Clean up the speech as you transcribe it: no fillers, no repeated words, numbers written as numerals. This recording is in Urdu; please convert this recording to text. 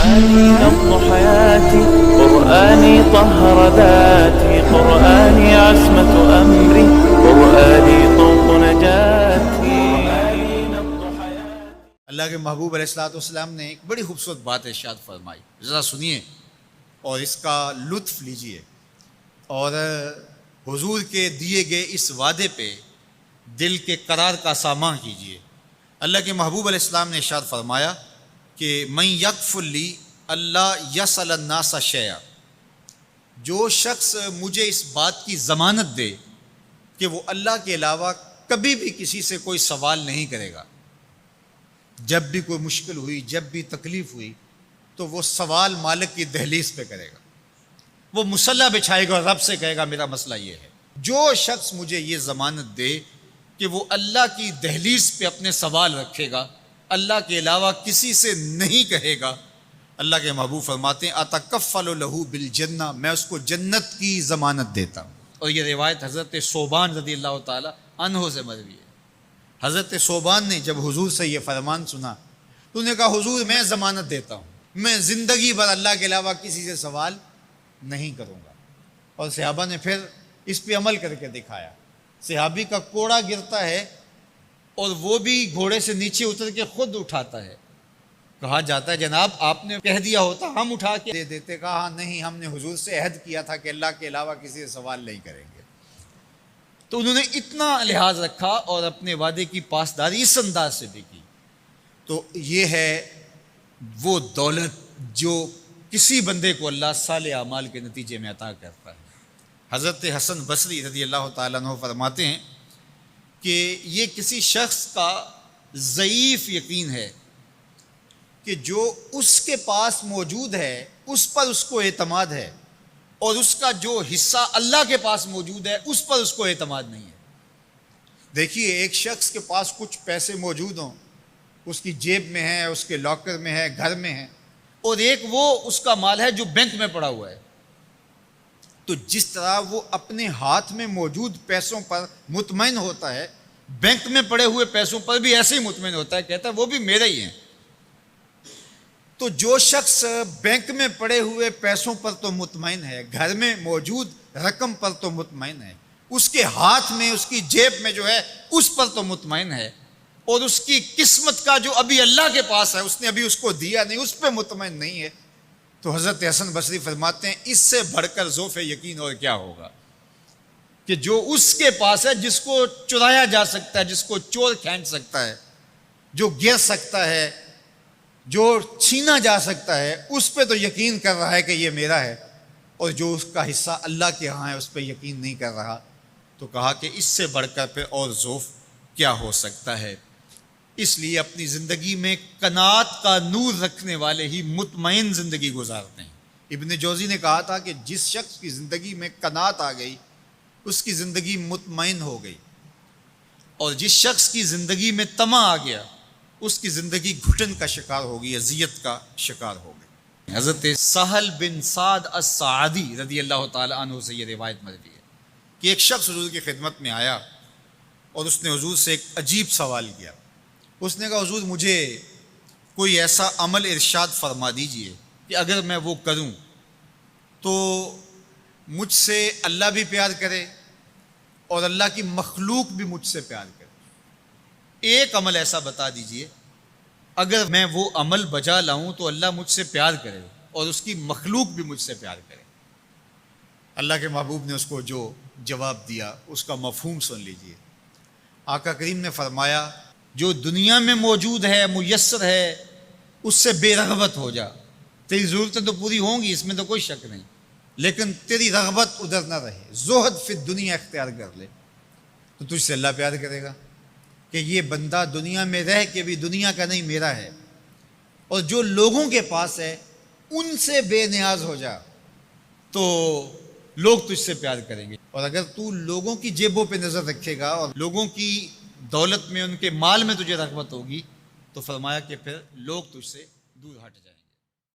قرآني نبض حياتي، قرآني طهر ذاتي، قرآني عصمة أمري، قرآني طوق نجاتي. اللہ کے محبوب علیہ الصلوۃ والسلام نے ایک بڑی خوبصورت بات ارشاد فرمائی، ذرا سنیے اور اس کا لطف لیجئے، اور حضور کے دیے گئے اس وعدے پہ دل کے قرار کا سامان کیجئے۔ اللہ کے محبوب علیہ السلام نے ارشاد فرمایا کہ من یکفل لی اللہ یسأل الناس شیئا، جو شخص مجھے اس بات کی ضمانت دے کہ وہ اللہ کے علاوہ کبھی بھی کسی سے کوئی سوال نہیں کرے گا، جب بھی کوئی مشکل ہوئی، جب بھی تکلیف ہوئی تو وہ سوال مالک کی دہلیز پہ کرے گا، وہ مصلی بچھائے گا اور رب سے کہے گا میرا مسئلہ یہ ہے۔ جو شخص مجھے یہ ضمانت دے کہ وہ اللہ کی دہلیز پہ اپنے سوال رکھے گا، اللہ کے علاوہ کسی سے نہیں کہے گا، اللہ کے محبوب فرماتے ہیں اتکفل لہ بالجنہ، میں اس کو جنت کی ضمانت دیتا ہوں۔ اور یہ روایت حضرت ثوبان رضی اللہ تعالی عنہ سے مروی ہے۔ حضرت ثوبان نے جب حضور سے یہ فرمان سنا تو انہوں نے کہا حضور میں ضمانت دیتا ہوں، میں زندگی بھر اللہ کے علاوہ کسی سے سوال نہیں کروں گا۔ اور صحابہ نے پھر اس پہ عمل کر کے دکھایا۔ صحابی کا کوڑا گرتا ہے اور وہ بھی گھوڑے سے نیچے اتر کے خود اٹھاتا ہے، کہا جاتا ہے جناب آپ نے کہہ دیا ہوتا ہم اٹھا کے دے دیتے، کہا ہاں نہیں، ہم نے حضور سے عہد کیا تھا کہ اللہ کے علاوہ کسی سے سوال نہیں کریں گے۔ تو انہوں نے اتنا لحاظ رکھا اور اپنے وعدے کی پاسداری اس انداز سے بھی کی۔ تو یہ ہے وہ دولت جو کسی بندے کو اللہ صالح اعمال کے نتیجے میں عطا کرتا ہے۔ حضرت حسن بصری رضی اللہ تعالیٰ عنہ فرماتے ہیں کہ یہ کسی شخص کا ضعیف یقین ہے کہ جو اس کے پاس موجود ہے اس پر اس کو اعتماد ہے، اور اس کا جو حصہ اللہ کے پاس موجود ہے اس پر اس کو اعتماد نہیں ہے۔ دیکھیے ایک شخص کے پاس کچھ پیسے موجود ہوں، اس کی جیب میں ہے، اس کے لاکر میں ہے، گھر میں ہے، اور ایک وہ اس کا مال ہے جو بینک میں پڑا ہوا ہے، تو جس طرح وہ اپنے ہاتھ میں موجود پیسوں پر مطمئن ہوتا ہے، بینک میں پڑے ہوئے پیسوں پر بھی ایسے ہی مطمئن ہوتا ہے، کہتا ہے وہ بھی میرے ہی ہیں۔ تو جو شخص بینک میں پڑے ہوئے پیسوں پر تو مطمئن ہے، گھر میں موجود رقم پر تو مطمئن ہے، اس کے ہاتھ میں اس کی جیب میں جو ہے اس پر تو مطمئن ہے، اور اس کی قسمت کا جو ابھی اللہ کے پاس ہے اس نے ابھی اس کو دیا نہیں، اس پہ مطمئن نہیں ہے، تو حضرت حسن بصری فرماتے ہیں اس سے بڑھ کر ذوف یقین اور کیا ہوگا کہ جو اس کے پاس ہے، جس کو چرایا جا سکتا ہے، جس کو چور کھینچ سکتا ہے، جو گر سکتا ہے، جو چھینا جا سکتا ہے، اس پہ تو یقین کر رہا ہے کہ یہ میرا ہے، اور جو اس کا حصہ اللہ کے ہاں ہے اس پہ یقین نہیں کر رہا، تو کہا کہ اس سے بڑھ کر پھر اور ذوف کیا ہو سکتا ہے۔ اس لیے اپنی زندگی میں قناعت کا نور رکھنے والے ہی مطمئن زندگی گزارتے ہیں۔ ابن جوزی نے کہا تھا کہ جس شخص کی زندگی میں قناعت آ گئی اس کی زندگی مطمئن ہو گئی، اور جس شخص کی زندگی میں طمع آ گیا اس کی زندگی گھٹن کا شکار ہوگی، اذیت کا شکار ہوگی۔ حضرت سہل بن سعد الساعدی رضی اللہ تعالی عنہ سے یہ روایت مروی ہے کہ ایک شخص حضور کی خدمت میں آیا اور اس نے حضور سے ایک عجیب سوال کیا۔ اس نے کہا حضور مجھے کوئی ایسا عمل ارشاد فرما دیجئے کہ اگر میں وہ کروں تو مجھ سے اللہ بھی پیار کرے اور اللہ کی مخلوق بھی مجھ سے پیار کرے، ایک عمل ایسا بتا دیجئے اگر میں وہ عمل بجا لاؤں تو اللہ مجھ سے پیار کرے اور اس کی مخلوق بھی مجھ سے پیار کرے۔ اللہ کے محبوب نے اس کو جو جواب دیا اس کا مفہوم سن لیجئے۔ آقا کریم نے فرمایا جو دنیا میں موجود ہے، میسر ہے، اس سے بے رغبت ہو جا، تیری ضرورتیں تو پوری ہوں گی، اس میں تو کوئی شک نہیں، لیکن تیری رغبت ادھر نہ رہے، زہد فی الدنیا اختیار کر لے، تو تجھ سے اللہ پیار کرے گا کہ یہ بندہ دنیا میں رہ کے بھی دنیا کا نہیں میرا ہے، اور جو لوگوں کے پاس ہے ان سے بے نیاز ہو جا تو لوگ تجھ سے پیار کریں گے، اور اگر تو لوگوں کی جیبوں پہ نظر رکھے گا اور لوگوں کی دولت میں، ان کے مال میں تجھے رغبت ہوگی تو فرمایا کہ پھر لوگ تجھ سے دور ہٹ جائیں۔